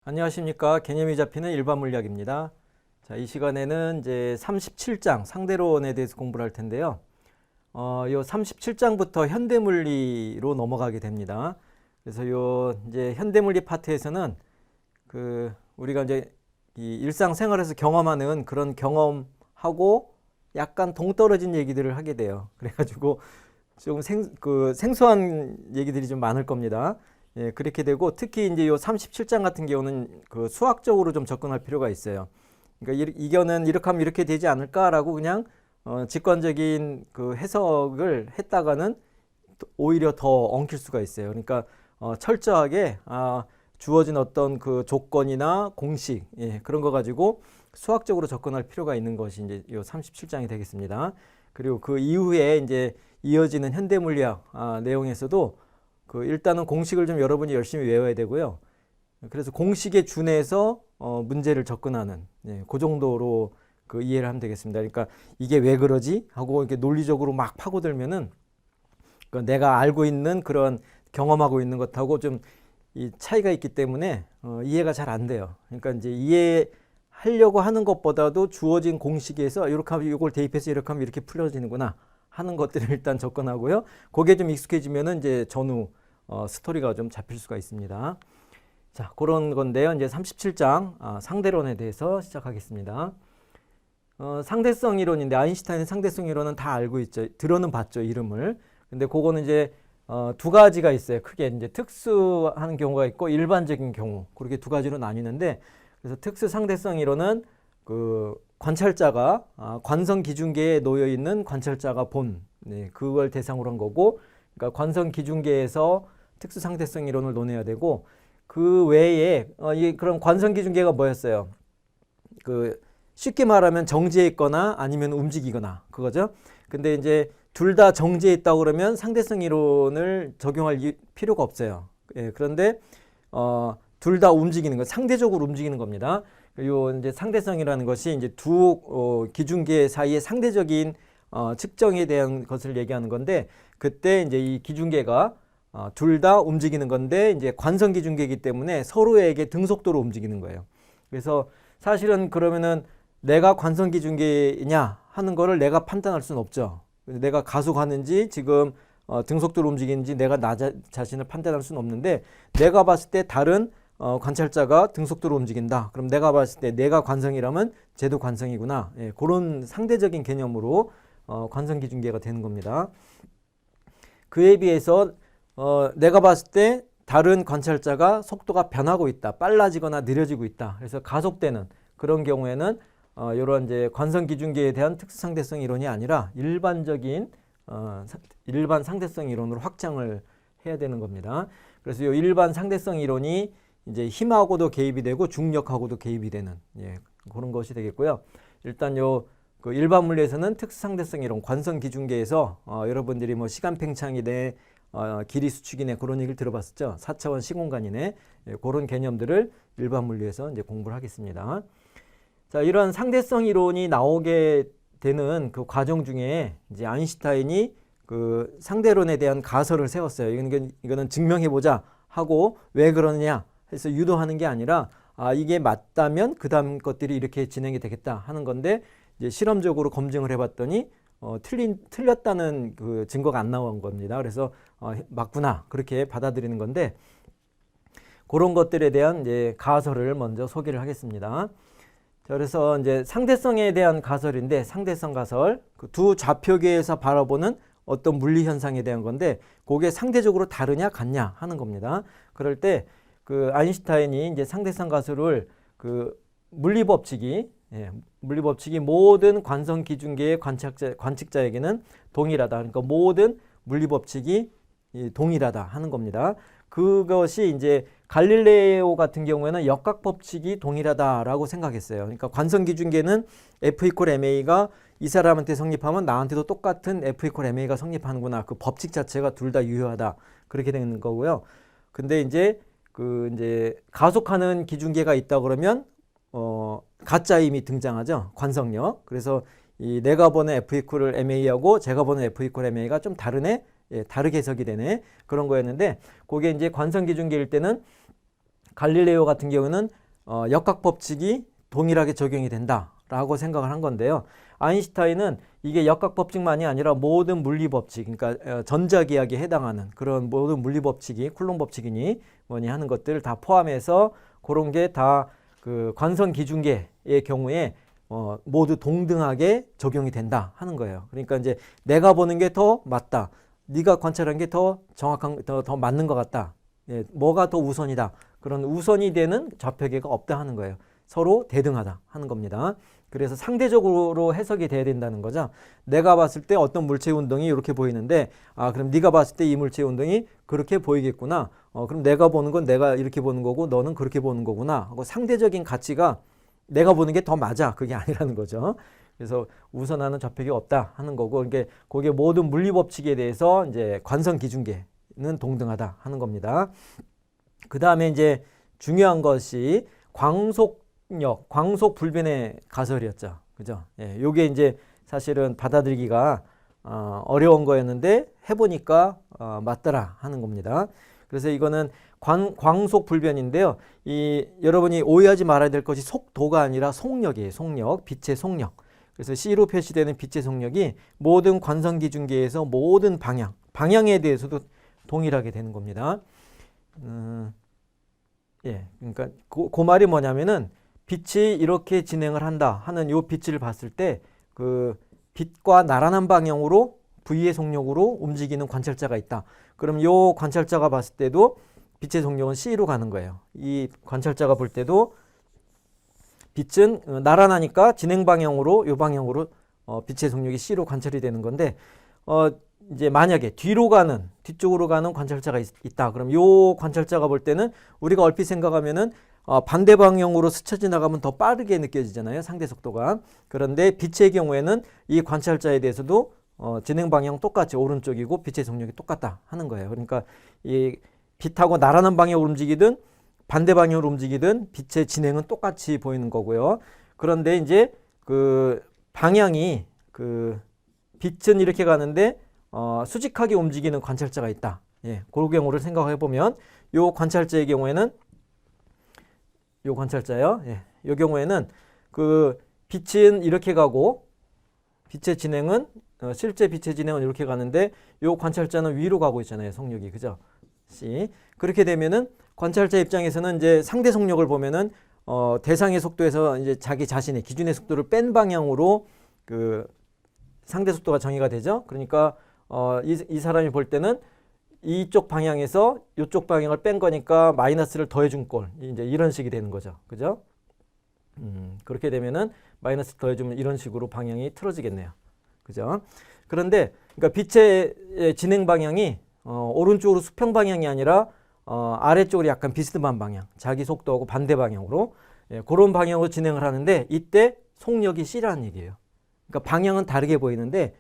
안녕하십니까. 개념이 잡히는 일반 물리학입니다. 자, 이 시간에는 이제 37장 상대론에 대해서 공부를 할 텐데요. 요 37장부터 현대물리로 넘어가게 됩니다. 그래서 요 이제 현대물리 파트에서는 우리가 이제 이 일상생활에서 경험하는 그런 경험하고 약간 동떨어진 얘기들을 하게 돼요. 그래가지고 좀 생소한 얘기들이 좀 많을 겁니다. 예, 그렇게 되고 특히 이제 요 37장 같은 경우는 수학적으로 좀 접근할 필요가 있어요. 그러니까 이거는 이렇게 하면 이렇게 되지 않을까라고 그냥 직관적인 해석을 했다가는 오히려 더 엉킬 수가 있어요. 그러니까 철저하게 주어진 어떤 조건이나 공식, 예, 그런 거 가지고 수학적으로 접근할 필요가 있는 것이 이제 요 37장이 되겠습니다. 그리고 그 이후에 이제 이어지는 현대물리학 내용에서도 일단은 공식을 좀 여러분이 열심히 외워야 되고요. 그래서 공식에 준해서 문제를 접근하는, 예, 그 정도로 이해를 하면 되겠습니다. 그러니까 이게 왜 그러지? 하고 이렇게 논리적으로 막 파고들면은 내가 알고 있는 그런 경험하고 있는 것하고 좀 이 차이가 있기 때문에 이해가 잘 안 돼요. 그러니까 이제 이해하려고 하는 것보다도 주어진 공식에서 이렇게 하면 이걸 대입해서 이렇게 하면 이렇게 풀어지는구나 하는 것들을 일단 접근하고요. 그게 좀 익숙해지면은 이제 전후 스토리가 좀 잡힐 수가 있습니다. 자, 그런 건데요. 이제 37장 상대론에 대해서 시작하겠습니다. 상대성 이론인데 아인슈타인의 상대성 이론은 다 알고 있죠. 들어는 봤죠, 이름을. 근데 그거는 이제 두 가지가 있어요. 크게 이제 특수한 경우가 있고 일반적인 경우. 그렇게 두 가지로 나뉘는데, 그래서 특수 상대성 이론은 관찰자가 관성 기준계에 놓여 있는 관찰자가 본, 네, 그걸 대상으로 한 거고, 그러니까 관성 기준계에서 특수 상대성 이론을 논해야 되고, 그 외에 그런 관성 기준계가 뭐였어요? 쉽게 말하면 정지해 있거나 아니면 움직이거나 그거죠. 근데 이제 둘 다 정지해 있다고 그러면 상대성 이론을 적용할 필요가 없어요. 예, 그런데 둘 다 움직이는 거, 상대적으로 움직이는 겁니다. 요 이제 상대성이라는 것이 이제 두 기준계 사이의 상대적인 측정에 대한 것을 얘기하는 건데, 그때 이제 이 기준계가 둘 다 움직이는 건데 이제 관성 기준계이기 때문에 서로에게 등속도로 움직이는 거예요. 그래서 사실은 그러면은 내가 관성 기준계냐 하는 거를 내가 판단할 수는 없죠. 내가 가속하는지 지금 등속도로 움직이는지 내가 나 자신을 판단할 수는 없는데, 내가 봤을 때 다른 관찰자가 등속도로 움직인다. 그럼 내가 봤을 때 내가 관성이라면 쟤도 관성이구나. 예, 그런 상대적인 개념으로 관성 기준계가 되는 겁니다. 그에 비해서 내가 봤을 때 다른 관찰자가 속도가 변하고 있다. 빨라지거나 느려지고 있다. 그래서 가속되는 그런 경우에는 이런 이제 관성 기준계에 대한 특수상대성 이론이 아니라 일반적인 일반 상대성 이론으로 확장을 해야 되는 겁니다. 그래서 이 일반 상대성 이론이 이제 힘하고도 개입이 되고 중력하고도 개입이 되는, 예, 그런 것이 되겠고요. 일단 일반 물리에서는 특수상대성 이론, 관성 기준계에서 여러분들이 뭐 시간 팽창이네, 길이 수축이네, 그런 얘기를 들어봤었죠. 4차원 시공간이네, 예, 그런 개념들을 일반 물리에서 이제 공부를 하겠습니다. 자, 이런 상대성 이론이 나오게 되는 그 과정 중에 이제 아인슈타인이 상대론에 대한 가설을 세웠어요. 이거는 증명해보자 하고, 왜 그러느냐 해서 유도하는 게 아니라 이게 맞다면 그 다음 것들이 이렇게 진행이 되겠다 하는 건데, 이제 실험적으로 검증을 해봤더니 틀렸다는 증거가 안 나온 겁니다. 그래서 맞구나 그렇게 받아들이는 건데, 그런 것들에 대한 이제 가설을 먼저 소개를 하겠습니다. 자, 그래서 이제 상대성에 대한 가설인데, 상대성 가설, 두 좌표계에서 바라보는 어떤 물리 현상에 대한 건데, 그게 상대적으로 다르냐 같냐 하는 겁니다. 그럴 때 아인슈타인이 이제 상대성 가설을 물리 법칙이 모든 관성 기준계의 관측자에게는 동일하다. 그러니까 모든 물리 법칙이 동일하다 하는 겁니다. 그것이 이제 갈릴레오 같은 경우에는 역각 법칙이 동일하다라고 생각했어요. 그러니까 관성 기준계는 F 이퀄 MA가 이 사람한테 성립하면 나한테도 똑같은 F 이퀄 MA가 성립하는구나. 그 법칙 자체가 둘 다 유효하다. 그렇게 되는 거고요. 근데 이제 가속하는 기준계가 있다 그러면 가짜 힘이 등장하죠. 관성력. 그래서 내가 보는 F 이퀄 MA하고 제가 보는 F 이퀄 MA가 좀 다르네. 예, 다르게 해석이 되네. 그런 거였는데, 그게 이제 관성 기준계일 때는 갈릴레오 같은 경우는 역학 법칙이 동일하게 적용이 된다라고 생각을 한 건데요. 아인슈타인은 이게 역학 법칙만이 아니라 모든 물리 법칙, 그러니까 전자기하에 해당하는 그런 모든 물리 법칙이 쿨롬 법칙이니 뭐니 하는 것들을 다 포함해서 그런 게 다 그 관성 기준계의 경우에 모두 동등하게 적용이 된다 하는 거예요. 그러니까 이제 내가 보는 게 더 맞다, 네가 관찰한 게 더 정확한 더 맞는 것 같다. 예, 뭐가 더 우선이다. 그런 우선이 되는 좌표계가 없다 하는 거예요. 서로 대등하다 하는 겁니다. 그래서 상대적으로 해석이 돼야 된다는 거죠. 내가 봤을 때 어떤 물체 운동이 이렇게 보이는데 그럼 네가 봤을 때 이 물체 운동이 그렇게 보이겠구나. 그럼 내가 보는 건 내가 이렇게 보는 거고 너는 그렇게 보는 거구나 하고 상대적인 가치가 내가 보는 게 더 맞아. 그게 아니라는 거죠. 그래서 우선하는 좌표가 없다 하는 거고 그게 모든 물리 법칙에 대해서 이제 관성 기준계는 동등하다 하는 겁니다. 그 다음에 이제 중요한 것이 광속 불변의 가설이었죠. 그죠? 예, 요게 이제 사실은 받아들이기가 어려운 거였는데 해보니까 맞더라 하는 겁니다. 그래서 이거는 광속 불변인데요. 여러분이 오해하지 말아야 될 것이 속도가 아니라 속력이에요. 속력, 빛의 속력. 그래서 C로 표시되는 빛의 속력이 모든 관성 기준계에서 모든 방향에 대해서도 동일하게 되는 겁니다. 예, 그러니까 그 말이 뭐냐면은 빛이 이렇게 진행을 한다 하는 요 빛을 봤을 때 그 빛과 나란한 방향으로 V의 속력으로 움직이는 관찰자가 있다. 그럼 요 관찰자가 봤을 때도 빛의 속력은 C로 가는 거예요. 이 관찰자가 볼 때도 빛은 나란하니까 진행 방향으로 요 방향으로 빛의 속력이 C로 관찰이 되는 건데 이제 만약에 뒤쪽으로 가는 관찰자가 있다. 그럼 요 관찰자가 볼 때는 우리가 얼핏 생각하면은 반대 방향으로 스쳐 지나가면 더 빠르게 느껴지잖아요. 상대 속도가. 그런데 빛의 경우에는 이 관찰자에 대해서도 진행 방향 똑같이 오른쪽이고 빛의 속력이 똑같다 하는 거예요. 그러니까 이 빛하고 나란한 방향으로 움직이든 반대 방향으로 움직이든 빛의 진행은 똑같이 보이는 거고요. 그런데 이제 그 방향이 빛은 이렇게 가는데 수직하게 움직이는 관찰자가 있다. 예, 그 경우를 생각해 보면 요 관찰자의 경우에는 요 관찰자요. 예, 요 경우에는 그 빛은 이렇게 가고 빛의 진행은 실제 빛의 진행은 이렇게 가는데 요 관찰자는 위로 가고 있잖아요. 속력이. 그죠? C. 그렇게 되면은 관찰자 입장에서는 이제 상대 속력을 보면은 대상의 속도에서 이제 자기 자신의 기준의 속도를 뺀 방향으로 그 상대 속도가 정의가 되죠. 그러니까 이 사람이 볼 때는 이쪽 방향에서 이쪽 방향을 뺀 거니까 마이너스를 더해준 꼴. 이제 이런 식이 되는 거죠. 그죠? 그렇게 되면은 마이너스 더해주면 이런 식으로 방향이 틀어지겠네요. 그죠? 그런데 그러니까 빛의 진행 방향이 오른쪽으로 수평 방향이 아니라 아래쪽으로 약간 비스듬한 방향, 자기 속도하고 반대 방향으로 그런 방향으로 진행을 하는데 이때 속력이 C라는 얘기예요. 그러니까 방향은 다르게 보이는데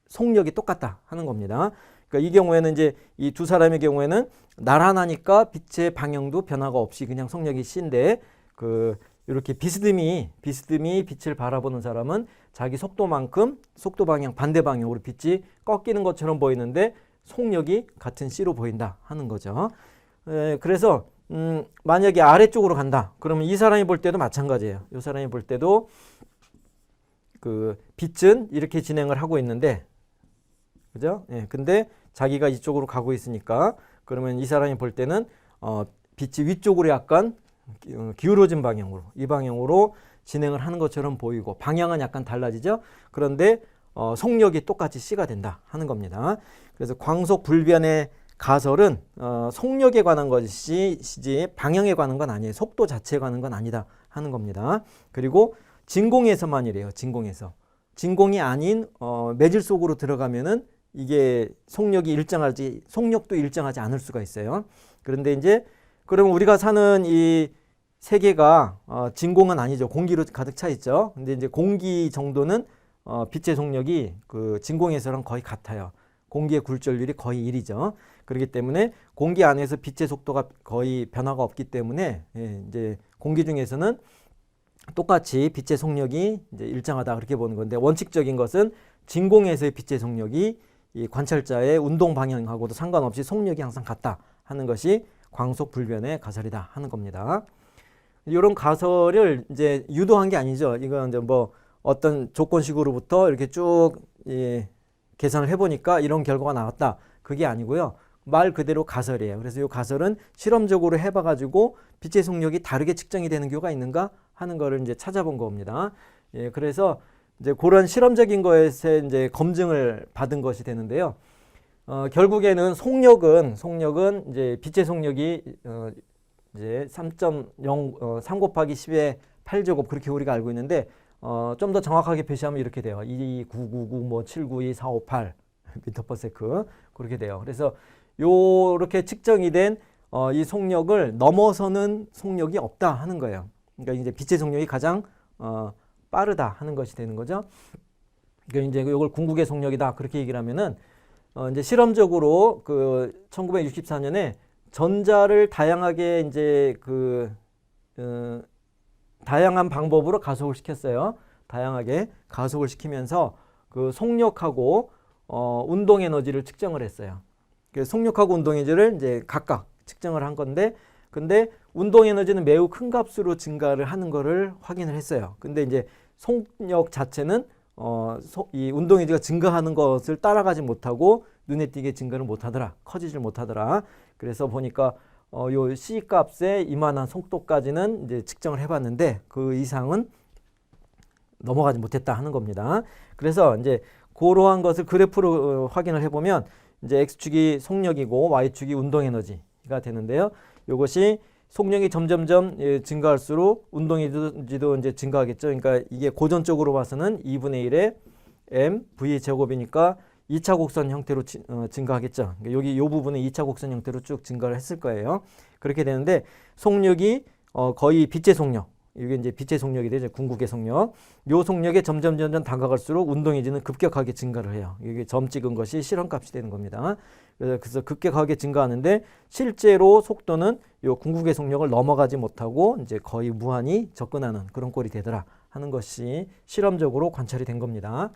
속력이 똑같다 하는 겁니다. 그러니까 이 경우에는 이제 이 두 사람의 경우에는 나란하니까 빛의 방향도 변화가 없이 그냥 속력이 C인데 이렇게 비스듬히 빛을 바라보는 사람은 자기 속도만큼 속도 방향 반대 방향으로 빛이 꺾이는 것처럼 보이는데 속력이 같은 C로 보인다 하는 거죠. 그래서 만약에 아래쪽으로 간다. 그러면 이 사람이 볼 때도 마찬가지예요. 이 사람이 볼 때도 그 빛은 이렇게 진행을 하고 있는데, 그죠? 예, 근데 자기가 이쪽으로 가고 있으니까 그러면 이 사람이 볼 때는 빛이 위쪽으로 약간 기울어진 방향으로 이 방향으로 진행을 하는 것처럼 보이고 방향은 약간 달라지죠. 그런데 속력이 똑같이 C가 된다 하는 겁니다. 그래서 광속 불변의 가설은 속력에 관한 것이지 방향에 관한 건 아니에요. 속도 자체에 관한 건 아니다 하는 겁니다. 그리고 진공에서만 이래요. 진공이 아닌 매질 속으로 들어가면은 이게 속력도 일정하지 않을 수가 있어요. 그런데 이제 그러면 우리가 사는 이 세계가 진공은 아니죠. 공기로 가득 차 있죠. 근데 이제 공기 정도는 빛의 속력이 그 진공에서랑 거의 같아요. 공기의 굴절률이 거의 1이죠. 그렇기 때문에 공기 안에서 빛의 속도가 거의 변화가 없기 때문에 이제 공기 중에서는 똑같이 빛의 속력이 이제 일정하다 그렇게 보는 건데 원칙적인 것은 진공에서의 빛의 속력이 이 관찰자의 운동 방향하고도 상관없이 속력이 항상 같다 하는 것이 광속 불변의 가설이다 하는 겁니다. 이런 가설을 이제 유도한 게 아니죠. 이건 이제 뭐 어떤 조건식으로부터 이렇게 쭉 계산을 해보니까 이런 결과가 나왔다. 그게 아니고요. 말 그대로 가설이에요. 그래서 이 가설은 실험적으로 해봐가지고 빛의 속력이 다르게 측정이 되는 경우가 있는가 하는 거를 이제 찾아본 겁니다. 예, 그래서 이제 그런 실험적인 것에 이제 검증을 받은 것이 되는데요. 결국에는 속력은 이제 빛의 속력이 이제 3.0 3 곱하기 10의 8제곱 그렇게 우리가 알고 있는데 좀 더 정확하게 표시하면 이렇게 돼요. 29999 뭐 792 458 미터/세컨드 그렇게 돼요. 그래서 요렇게 측정이 된 이 속력을 넘어서는 속력이 없다 하는 거예요. 그러니까 이제 빛의 속력이 가장 빠르다 하는 것이 되는 거죠. 그러니까 이제 이걸 궁극의 속력이다 그렇게 얘기를 하면은 이제 실험적으로 그 1964년에 전자를 다양하게 이제 다양한 방법으로 가속을 시켰어요. 다양하게 가속을 시키면서 그 속력하고 운동 에너지를 측정을 했어요. 그 속력하고 운동 에너지를 이제 각각 측정을 한 건데, 근데 운동 에너지는 매우 큰 값으로 증가를 하는 거를 확인을 했어요. 근데 이제 속력 자체는 이 운동 에너지가 증가하는 것을 따라가지 못하고 눈에 띄게 증가를 못하더라, 커지질 못하더라. 그래서 보니까 요 C 값의 이만한 속도까지는 이제 측정을 해봤는데 그 이상은 넘어가지 못했다 하는 겁니다. 그래서 이제 그러한 것을 그래프로 확인을 해보면 이제 x축이 속력이고 y축이 운동 에너지가 되는데요. 이것이 속력이 점점점 증가할수록 운동 에너지도 이제 증가하겠죠. 그러니까 이게 고전적으로 봐서는 2분의 1의 m v 제곱이니까 2차 곡선 형태로 증가하겠죠. 그러니까 여기 이 부분은 2차 곡선 형태로 쭉 증가를 했을 거예요. 그렇게 되는데 속력이 거의 빛의 속력, 이게 이제 빛의 속력이 되죠. 궁극의 속력. 요 속력에 점점 다가갈수록 운동 에너지는 급격하게 증가를 해요. 이게 점 찍은 것이 실험값이 되는 겁니다. 그래서 급격하게 증가하는데 실제로 속도는 요 궁극의 속력을 넘어가지 못하고 이제 거의 무한히 접근하는 그런 꼴이 되더라 하는 것이 실험적으로 관찰이 된 겁니다.